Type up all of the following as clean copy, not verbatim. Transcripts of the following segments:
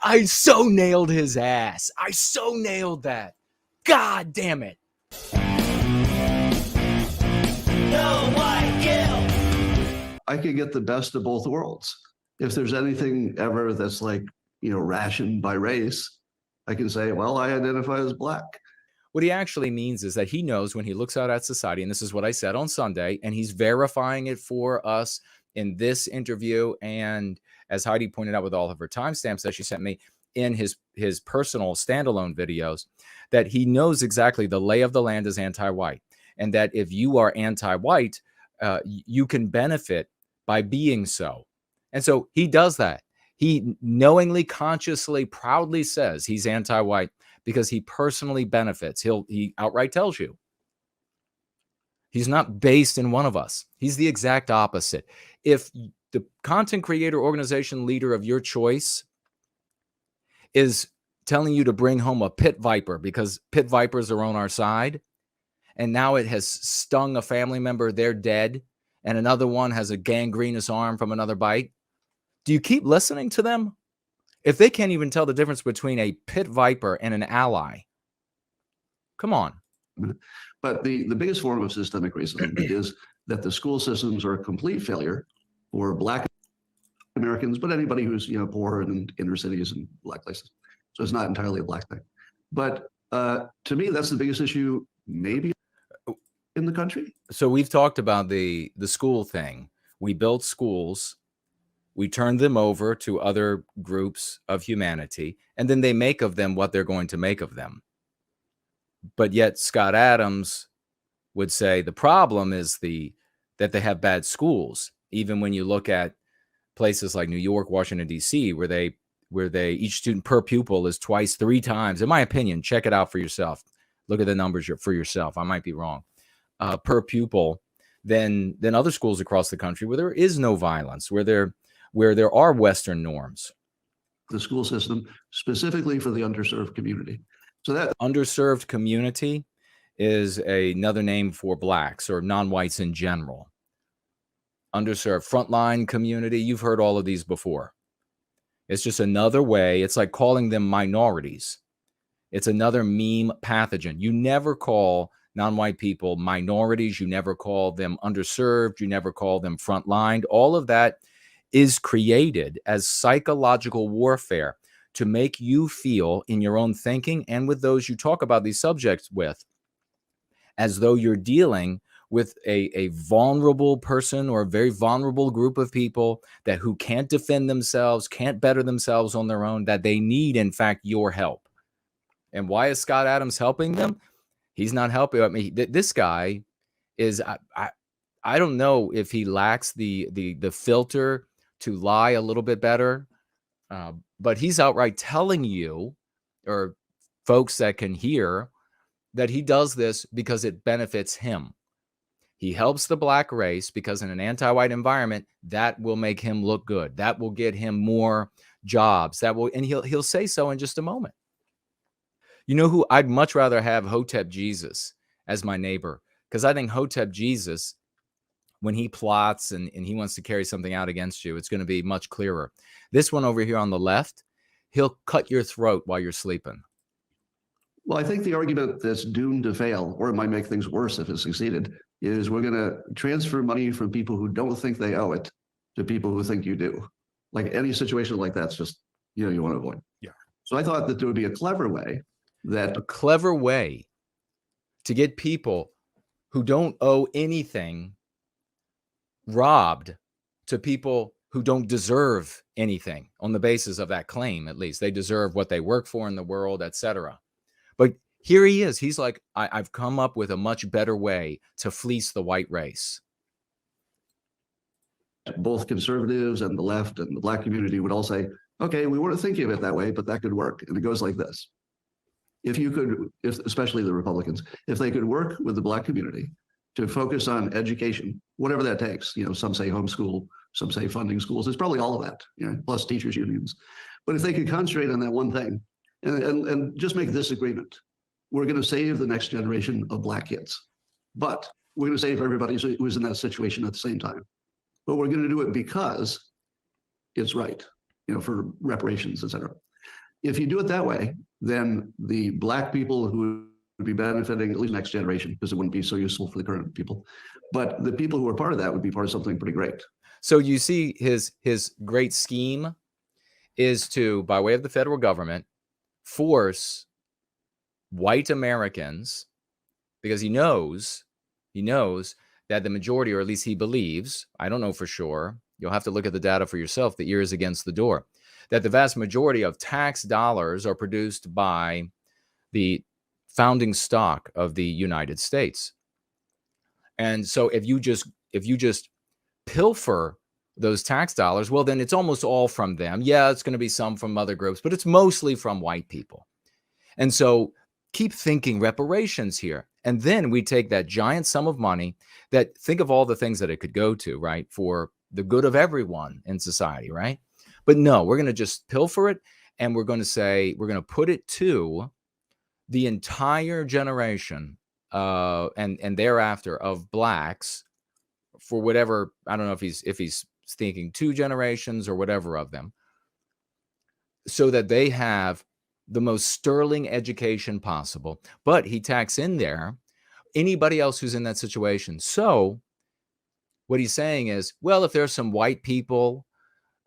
I so nailed his ass. I so nailed that. God damn it. No white guilt. I could get the best of both worlds. If there's anything ever that's like, rationed by race, I can say, well, I identify as black. What he actually means is that he knows when he looks out at society, and this is what I said on Sunday, and he's verifying it for us in this interview, and as Heidi pointed out with all of her timestamps that she sent me in his personal standalone videos, that he knows exactly the lay of the land is anti-white, and that if you are anti-white, you can benefit by being so. And so he does that. He knowingly, consciously, proudly says he's anti-white because he personally benefits. He outright tells you. He's not based in one of us. He's the exact opposite. If the content creator organization leader of your choice is telling you to bring home a pit viper because pit vipers are on our side, and now it has stung a family member, they're dead, and another one has a gangrenous arm from another bite, do you keep listening to them? If they can't even tell the difference between a pit viper and an ally, come on. But the biggest form of systemic racism is that the school systems are a complete failure for Black Americans, but anybody who's poor in inner cities and Black places. So it's not entirely a Black thing. But to me, that's the biggest issue maybe in the country. So we've talked about the school thing. We built schools. We turned them over to other groups of humanity, and then they make of them what they're going to make of them. But yet Scott Adams would say the problem is that they have bad schools. Even when you look at places like New York, Washington, D.C., where they each student per pupil is twice, 3 times, in my opinion, check it out for yourself. Look at the numbers for yourself. I might be wrong. Per pupil than other schools across the country where there is no violence, where there are Western norms. The school system specifically for the underserved community. So that underserved community is another name for Blacks or non-whites in general. Underserved, frontline community. You've heard all of these before. It's just another way. It's like calling them minorities. It's another meme pathogen. You never call non-white people minorities. You never call them underserved. You never call them frontlined. All of that is created as psychological warfare to make you feel in your own thinking and with those you talk about these subjects with, as though you're dealing with a vulnerable person or a very vulnerable group of people who can't defend themselves, can't better themselves on their own, that they need, in fact, your help. And why is Scott Adams helping them? He's not helping. I mean, this guy is, I don't know if he lacks the filter to lie a little bit better, but he's outright telling you, or folks that can hear, that he does this because it benefits him. He helps the Black race because in an anti-white environment, that will make him look good. That will get him more jobs. And he'll say so in just a moment. You know who I'd much rather have? Hotep Jesus as my neighbor, because I think Hotep Jesus, when he plots and he wants to carry something out against you, it's going to be much clearer. This one over here on the left, he'll cut your throat while you're sleeping. Well, I think the argument that's doomed to fail, or it might make things worse if it succeeded, is we're going to transfer money from people who don't think they owe it to people who think you do. Like any situation like that's just, you want to avoid. Yeah. So I thought that there would be a clever way to get people who don't owe anything robbed to people who don't deserve anything on the basis of that claim. At least they deserve what they work for in the world, etc. But here he is. He's like, I've come up with a much better way to fleece the white race. Both conservatives and the left and the Black community would all say, okay, we weren't thinking of it that way, but that could work. And it goes like this. Especially the Republicans, if they could work with the Black community to focus on education, whatever that takes, some say homeschool, some say funding schools, it's probably all of that, plus teachers unions. But if they could concentrate on that one thing and just make this agreement, we're going to save the next generation of Black kids, but we're going to save everybody who's in that situation at the same time. But we're going to do it because it's right, for reparations, et cetera. If you do it that way, then the black people who would be benefiting, at least next generation, because it wouldn't be so useful for the current people, but the people who are part of that would be part of something pretty great. So you see his great scheme is to, by way of the federal government, force white Americans, because he knows that the majority, or at least he believes, I don't know for sure, you'll have to look at the data for yourself, the ear is against the door, that the vast majority of tax dollars are produced by the founding stock of the United States. And so if you just pilfer those tax dollars, well, then it's almost all from them. Yeah, it's going to be some from other groups, but it's mostly from white people. And so keep thinking reparations here. And then we take that giant sum of money that, think of all the things that it could go to, right? For the good of everyone in society, right? But no, we're going to just pilfer it. And we're going to say, we're going to put it to the entire generation and thereafter of blacks, for whatever, I don't know if he's thinking 2 generations or whatever of them, so that they have the most sterling education possible. But he tacks in there anybody else who's in that situation. So what he's saying is, well, if there's some white people,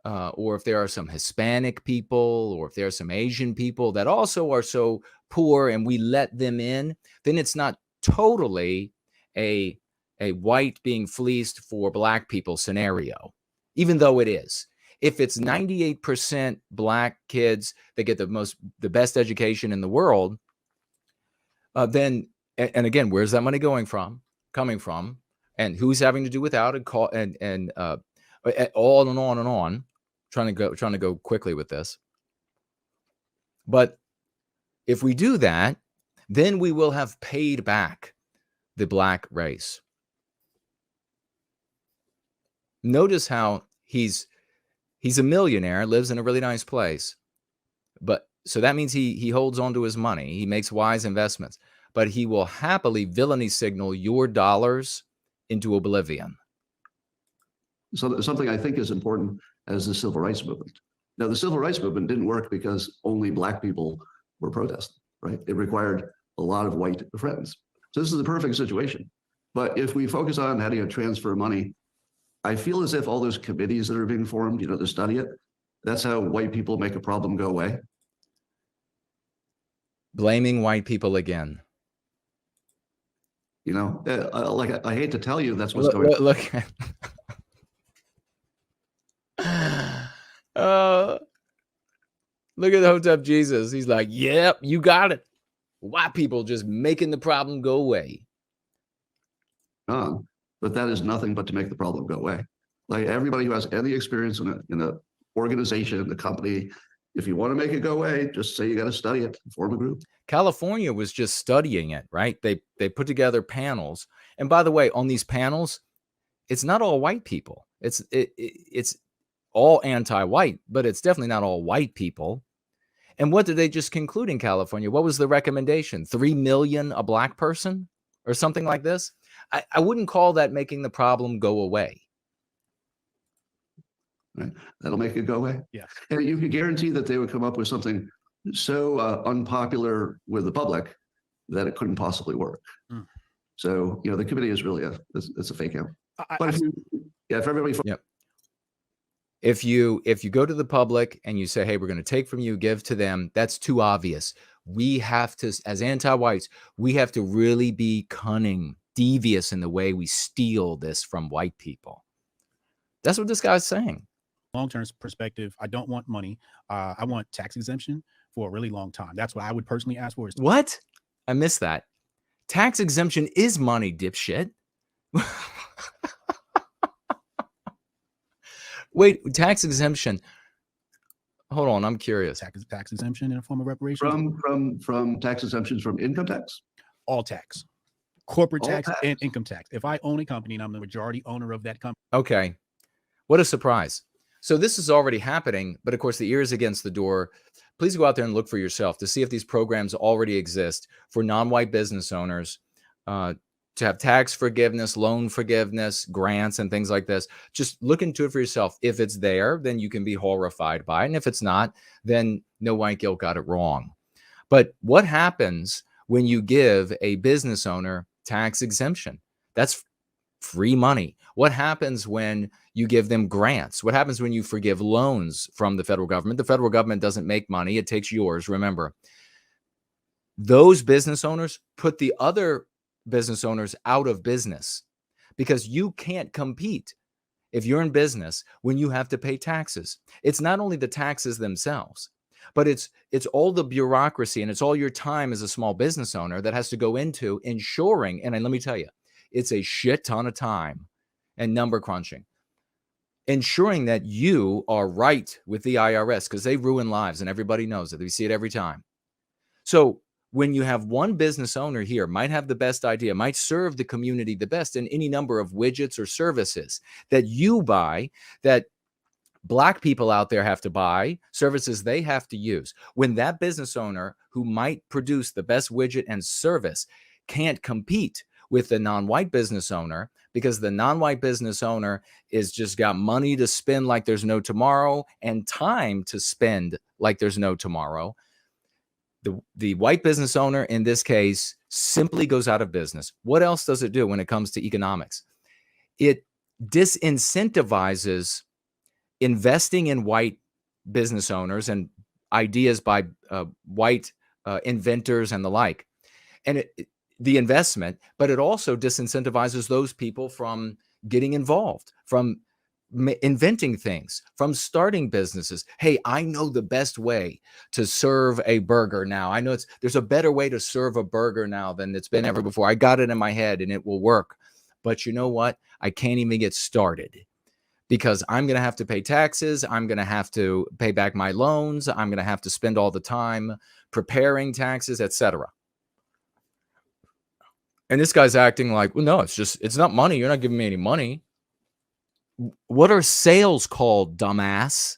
or if there are some Hispanic people, or if there are some Asian people that also are so poor and we let them in, then it's not totally a white being fleeced for black people scenario, even though it is. If it's 98% black kids that get the best education in the world, then, and again, where's that money coming from, and who's having to do without it, and all and on and on, trying to go quickly with this. But if we do that, then we will have paid back the black race. Notice how he's a millionaire, lives in a really nice place, but so that means he holds on to his money. He makes wise investments, but he will happily villainy signal your dollars into oblivion. So something I think is important as the civil rights movement. Now, the civil rights movement didn't work because only black people were protesting, right? It required a lot of white friends. So this is the perfect situation. But if we focus on how do you transfer money, I feel as if all those committees that are being formed, to study it, that's how white people make a problem go away. Blaming white people again. Like I hate to tell you, that's what's going on. Look. Look at the Hotep Jesus. He's like, yep, you got it. White people just making the problem go away. But that is nothing but to make the problem go away. Like everybody who has any experience in a organization, in a company, if you want to make it go away, just say you got to study it, form a group. California was just studying it, right? They put together panels. And by the way, on these panels, it's not all white people. It's all anti-white, but it's definitely not all white people. And what did they just conclude in California? What was the recommendation? 3 million a black person or something like this? I wouldn't call that making the problem go away. Right. That'll make it go away. Yeah. And you could guarantee that they would come up with something so unpopular with the public that it couldn't possibly work. Mm. So, the committee is really it's a fake out. But if everybody. Yep. If you go to the public and you say, hey, we're going to take from you, give to them, that's too obvious. We have to, as anti-whites, we have to really be cunning, devious in the way we steal this from white people. That's what this guy's saying. Long-term perspective, I don't want money. I want tax exemption for a really long time. That's what I would personally ask for. What? I missed that. Tax exemption is money, dipshit. Wait, tax exemption. Hold on, I'm curious. Tax exemption in a form of reparation from tax exemptions from income tax, all tax, corporate tax, and income tax. If I own a company and I'm the majority owner of that company. Okay, what a surprise! So this is already happening, but of course the ear is against the door. Please go out there and look for yourself to see if these programs already exist for non-white business owners to have tax forgiveness, loan forgiveness, grants, and things like this. Just look into it for yourself. If it's there, then you can be horrified by it. And if it's not, then no white guilt got it wrong. But what happens when you give a business owner tax exemption? That's free money. What happens when you give them grants? What happens when you forgive loans from the federal government? The federal government doesn't make money. It takes yours. Remember, those business owners put the other business owners out of business because you can't compete if you're in business when you have to pay taxes. It's not only the taxes themselves, but it's all the bureaucracy and it's all your time as a small business owner that has to go into ensuring, and let me tell you, it's a shit ton of time and number crunching, ensuring that you are right with the IRS because they ruin lives and everybody knows it. We see it every time. So when you have one business owner here, might have the best idea, might serve the community the best in any number of widgets or services that you buy, that Black people out there have to buy, services they have to use. When that business owner who might produce the best widget and service can't compete with the non-white business owner because the non-white business owner is just got money to spend like there's no tomorrow and time to spend like there's no tomorrow, the white business owner in this case simply goes out of business. What else does it do when it comes to economics? It disincentivizes investing in white business owners and ideas by white inventors and the like. And the investment, but it also disincentivizes those people from getting involved, from inventing things, from starting businesses. Hey, I know the best way to serve a burger now. I know there's a better way to serve a burger now than it's been ever before. I got it in my head and it will work. But you know what? I can't even get started because I'm going to have to pay taxes. I'm going to have to pay back my loans. I'm going to have to spend all the time preparing taxes, etc. And this guy's acting like, well, no, it's not money. You're not giving me any money. What are sales called, dumbass?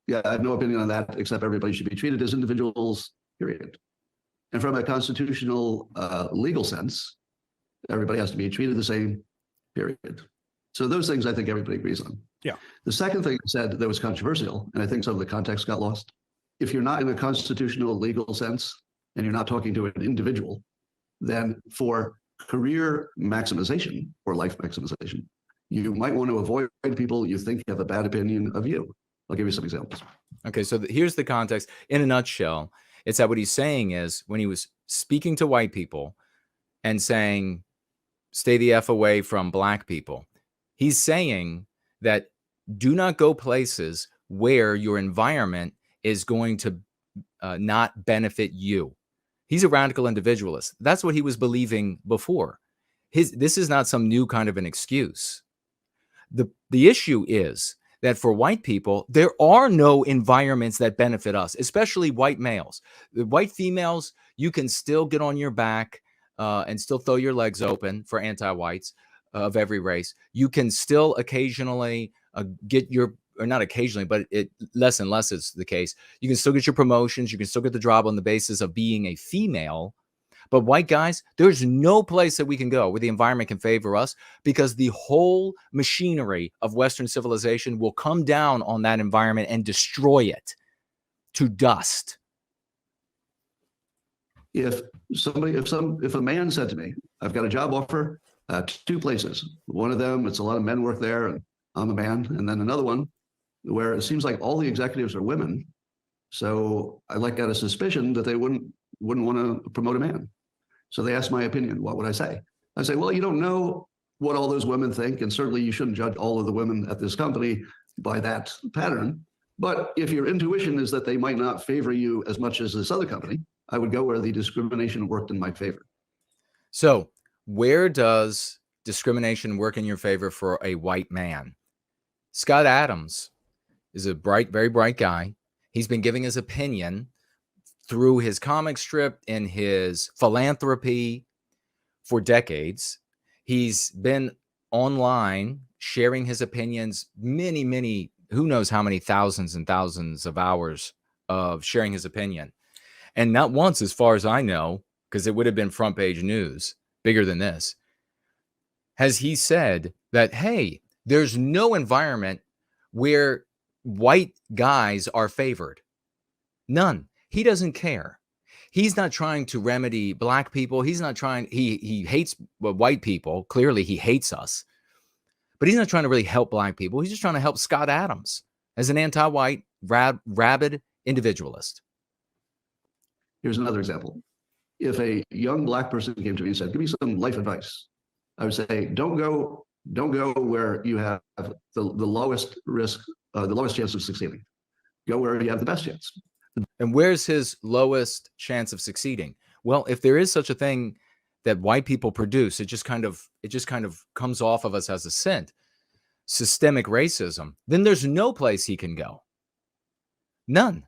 Yeah, I have no opinion on that, except everybody should be treated as individuals, period. And from a constitutional legal sense, everybody has to be treated the same, period. So those things I think everybody agrees on. Yeah. The second thing I said that was controversial, and I think some of the context got lost, if you're not in a constitutional legal sense and you're not talking to an individual, then for career maximization or life maximization, you might want to avoid people you think have a bad opinion of you. I'll give you some examples. Okay, so here's the context. In a nutshell, it's that what he's saying is when he was speaking to white people and saying, stay the F away from Black people, he's saying that do not go places where your environment is going to not benefit you. He's a radical individualist. That's what he was believing before. This is not some new kind of an excuse. The issue is that for white people, there are no environments that benefit us, especially white males. The white females, you can still get on your back and still throw your legs open for anti-whites of every race. You can still occasionally get your, or not occasionally, but less and less is the case. You can still get your promotions. You can still get the job on the basis of being a female. But white guys, there's no place that we can go where the environment can favor us because the whole machinery of Western civilization will come down on that environment and destroy it to dust. If a man said to me, I've got a job offer, 2 places. One of them, it's a lot of men work there and I'm a man. And then another one where it seems like all the executives are women. So I got a suspicion that they wouldn't want to promote a man. So they asked my opinion. What would I say? I say, well, you don't know what all those women think. And certainly you shouldn't judge all of the women at this company by that pattern. But if your intuition is that they might not favor you as much as this other company, I would go where the discrimination worked in my favor. So where does discrimination work in your favor for a white man? Scott Adams is a very bright guy. He's been giving his opinion through his comic strip and his philanthropy for decades. He's been online sharing his opinions, many, who knows how many thousands and thousands of hours of sharing his opinion. And not once, as far as I know, because it would have been front page news, bigger than this. Has he said that, hey, there's no environment where white guys are favored? None. He doesn't care. He's not trying to remedy black people. He's not trying, he hates white people. Clearly, he hates us. But he's not trying to really help black people. He's just trying to help Scott Adams as an anti-white, rabid individualist. Here's another example. If a young black person came to me and said, give me some life advice, I would say, don't go where you have the lowest risk, the lowest chance of succeeding. Go where you have the best chance. And where's his lowest chance of succeeding? Well, if there is such a thing that white people produce, it just kind of comes off of us as a scent, systemic racism, then there's no place he can go. None.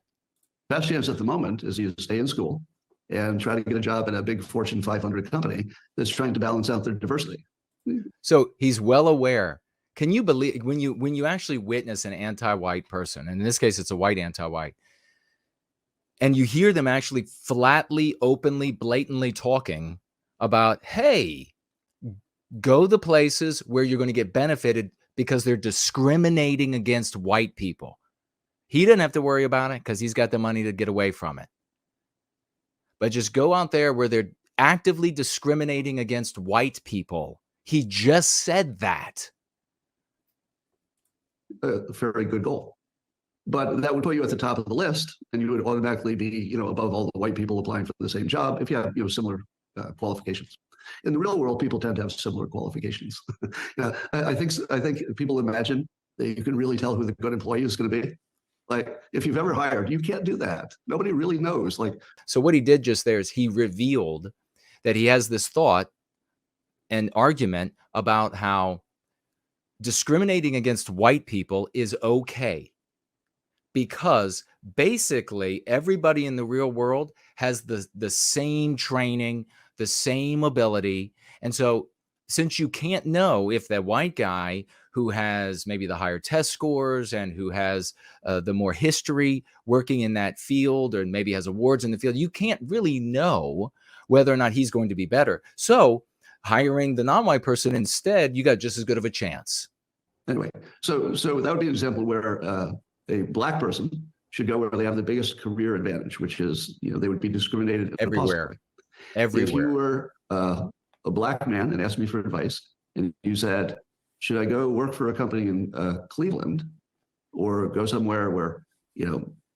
Best chance at the moment is you stay in school and try to get a job at a big Fortune 500 company that's trying to balance out their diversity. So he's well aware. Can you believe when you actually witness an anti-white person, and in this case, it's a white anti-white, and you hear them actually flatly, openly, blatantly talking about, hey, go the places where you're going to get benefited because they're discriminating against white people. He doesn't have to worry about it because he's got the money to get away from it. But just go out there where they're actively discriminating against white people. He just said that. A very good goal. But that would put you at the top of the list, and you would automatically be, above all the white people applying for the same job if you have, similar qualifications. In the real world, people tend to have similar qualifications. I think people imagine that you can really tell who the good employee is going to be. Like, if you've ever hired, you can't do that. Nobody really knows. So what he did just there is he revealed that he has this thought and argument about how discriminating against white people is okay, because basically everybody in the real world has the same training, the same ability. And so since you can't know if that white guy who has maybe the higher test scores and who has the more history working in that field, or maybe has awards in the field, you can't really know whether or not he's going to be better. So hiring the non-white person instead, you got just as good of a chance. Anyway, so that would be an example where a black person should go where they have the biggest career advantage, which is, they would be discriminated everywhere. If you were a black man and asked me for advice, and you said, should I go work for a company in Cleveland, or go somewhere where,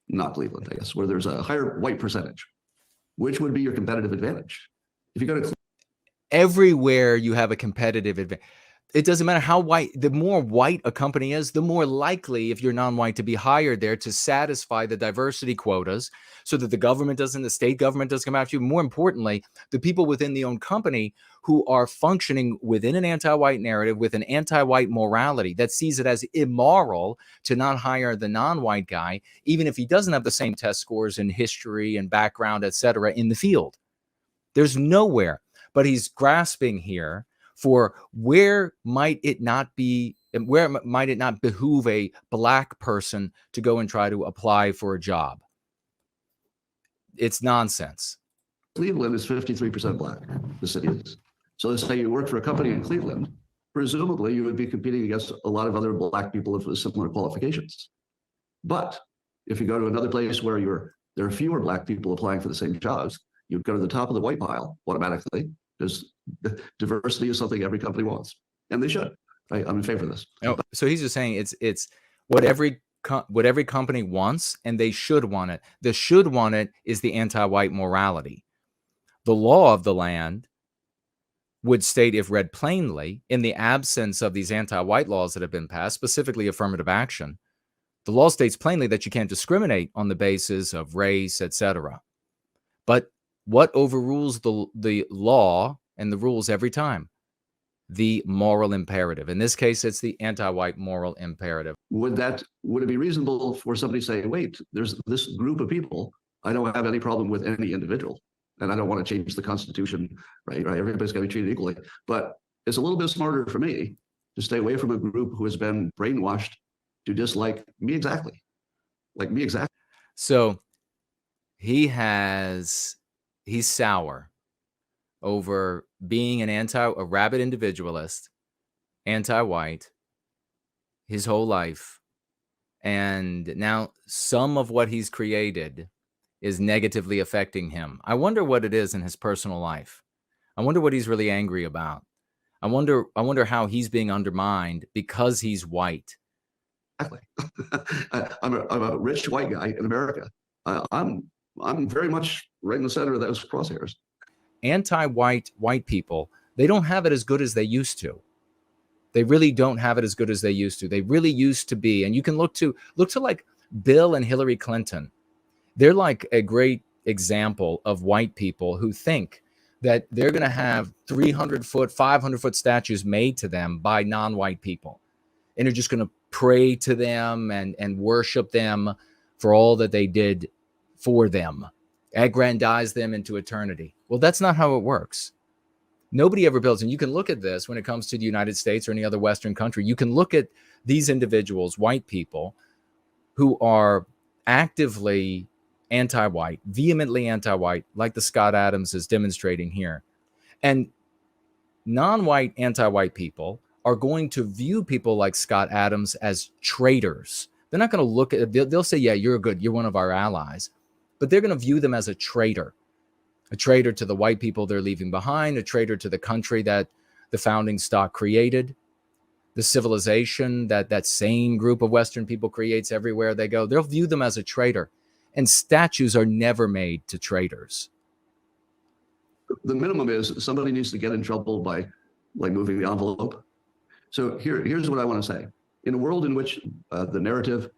not Cleveland, I guess, where there's a higher white percentage, which would be your competitive advantage? If you go to everywhere, you have a competitive advantage. It doesn't matter how white, the more white a company is, the more likely, if you're non-white, to be hired there to satisfy the diversity quotas so that the state government doesn't come after you. More importantly, the people within the own company who are functioning within an anti-white narrative, with an anti-white morality that sees it as immoral to not hire the non-white guy, even if he doesn't have the same test scores and history and background, etc., in the field. There's nowhere, but he's grasping here for where might it not behoove a black person to go and try to apply for a job. It's nonsense. Cleveland is 53% black, the city is. So let's say you work for a company in Cleveland, presumably you would be competing against a lot of other black people with similar qualifications. But if you go to another place where there are fewer black people applying for the same jobs, you go to the top of the white pile automatically, because diversity is something every company wants, and they should. I'm in favor of this. Oh, so he's just saying it's what every company wants, and they should want it. The should want it is the anti-white morality. The law of the land would state, if read plainly, in the absence of these anti-white laws that have been passed, specifically affirmative action, the law states plainly that you can't discriminate on the basis of race, etc. But what overrules the law and the rules every time? The moral imperative. In this case, it's the anti-white moral imperative. Would it be reasonable for somebody to say, wait, there's this group of people, I don't have any problem with any individual, and I don't want to change the Constitution, right? Everybody's got to be treated equally. But it's a little bit smarter for me to stay away from a group who has been brainwashed to dislike me exactly. Like me exactly. So he's sour. over being a rabid individualist, anti-white, his whole life. And now some of what he's created is negatively affecting him. I wonder what it is in his personal life. I wonder what he's really angry about. I wonder how he's being undermined because he's white. Exactly. I'm a rich white guy in America. I'm very much right in the center of those crosshairs. Anti-white white people, they don't have it as good as they used to. They really don't have it as good as they used to. They really used to be, and you can look to like Bill and Hillary Clinton. They're like a great example of white people who think that they're going to have 300-foot, 500-foot statues made to them by non-white people. And they're just going to pray to them and worship them for all that they did for them, aggrandize them into eternity. Well, that's not how it works. Nobody ever builds, and you can look at this when it comes to the United States or any other Western country. You can look at these individuals, white people, who are actively anti-white, vehemently anti-white, like the Scott Adams is demonstrating here. And non-white anti-white people are going to view people like Scott Adams as traitors. They're not going to look at, they'll say, yeah, you're good, you're one of our allies, but they're going to view them as a traitor to the white people they're leaving behind, a traitor to the country that the founding stock created, the civilization that same group of Western people creates everywhere they go. They'll view them as a traitor. And statues are never made to traitors. The minimum is somebody needs to get in trouble by like moving the envelope. So here's what I want to say. In a world in which the narrative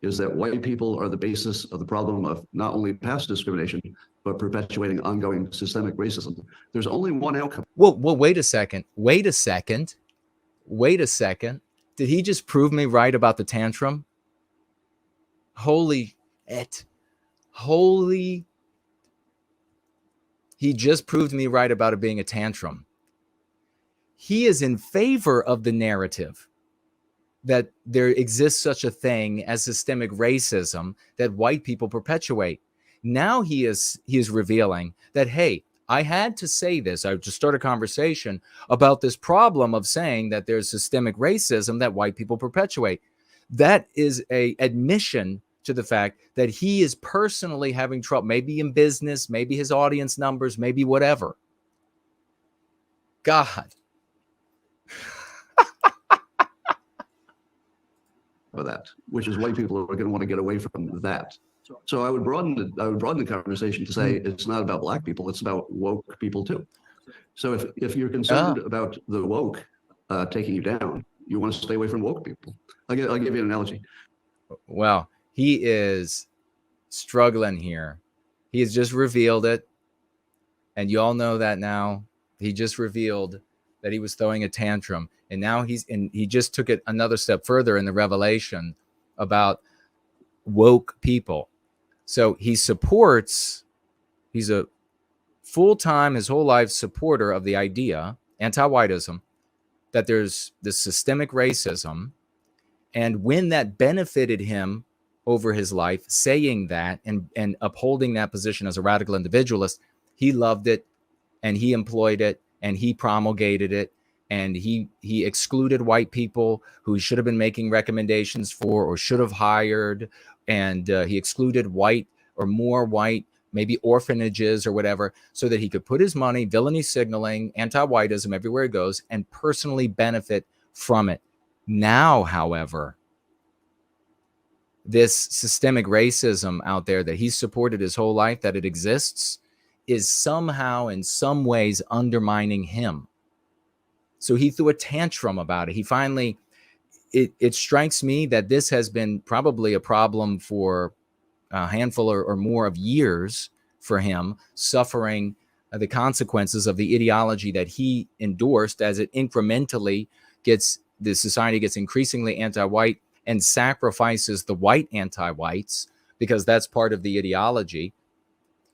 is that white people are the basis of the problem of not only past discrimination, but perpetuating ongoing systemic racism, there's only one outcome. Well, wait a second. Did he just prove me right about the tantrum? Holy, he just proved me right about it being a tantrum. He is in favor of the narrative that there exists such a thing as systemic racism that white people perpetuate. Now he is revealing that, hey, I had to say this. I just start a conversation about this problem of saying that there's systemic racism that white people perpetuate. That is a admission to the fact that he is personally having trouble, maybe in business, maybe his audience numbers, maybe whatever. God. For that, which is white people are going to want to get away from that. So I would broaden the conversation to say it's not about black people, it's about woke people too. So if you're concerned about the woke taking you down, you want to stay away from woke people. I'll give you an analogy. Well, he is struggling here. He has just revealed it. And you all know that now. He just revealed that he was throwing a tantrum. And now he just took it another step further in the revelation about woke people. So he's a full-time, his whole life supporter of the idea, anti-whiteism, that there's this systemic racism. And when that benefited him over his life, saying that and upholding that position as a radical individualist, he loved it and he employed it and he promulgated it. And he excluded white people who he should have been making recommendations for or should have hired. And he excluded white or more white, maybe orphanages or whatever, so that he could put his money, villainy signaling, anti-whiteism everywhere he goes, and personally benefit from it. Now, however, this systemic racism out there that he's supported his whole life, that it exists, is somehow in some ways undermining him. So he threw a tantrum about it. He finally, it strikes me that this has been probably a problem for a handful or more of years for him, suffering the consequences of the ideology that he endorsed as it incrementally the society gets increasingly anti-white and sacrifices the white anti-whites because that's part of the ideology.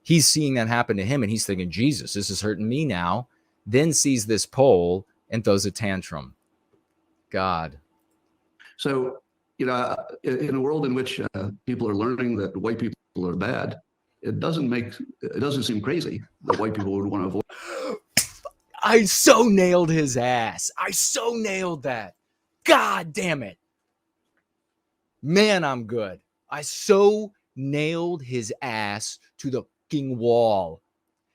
He's seeing that happen to him and he's thinking, Jesus, this is hurting me now. Then sees this poll and throws a tantrum. God. So, in a world in which people are learning that white people are bad, it doesn't seem crazy that white people would want to avoid. I so nailed his ass. I so nailed that. God damn it. Man, I'm good. I so nailed his ass to the fucking wall.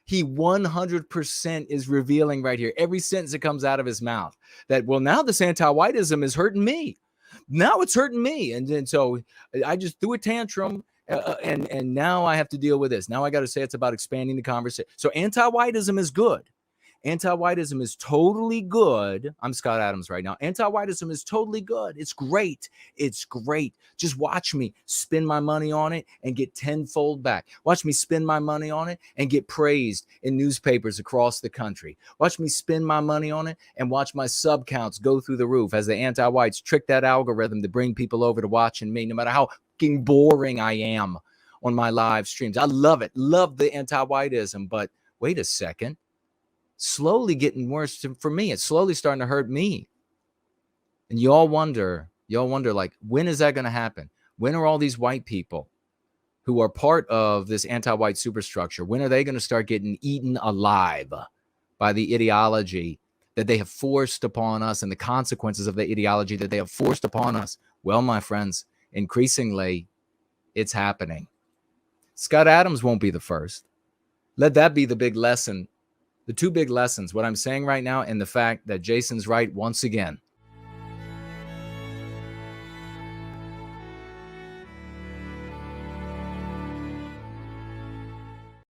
He 100% is revealing right here, every sentence that comes out of his mouth, that, well, now this anti-whiteism is hurting me. Now it's hurting me. And so I just threw a tantrum, and now I have to deal with this. Now I got to say it's about expanding the conversation. So anti-whiteism is good. Anti-whiteism is totally good. I'm Scott Adams right now. Anti-whiteism is totally good. It's great. It's great. Just watch me spend my money on it and get tenfold back. Watch me spend my money on it and get praised in newspapers across the country. Watch me spend my money on it and watch my sub counts go through the roof as the anti-whites trick that algorithm to bring people over to watching me, no matter how fucking boring I am on my live streams. I love it. Love the anti-whiteism. But wait a second. Slowly getting worse for me. It's slowly starting to hurt me. And y'all wonder, like, when is that going to happen? When are all these white people who are part of this anti-white superstructure, when are they going to start getting eaten alive by the ideology that they have forced upon us and the consequences of the ideology that they have forced upon us? Well, my friends, increasingly, it's happening. Scott Adams won't be the first. Let that be the big lesson. The two big lessons, what I'm saying right now, and the fact that Jason's right once again.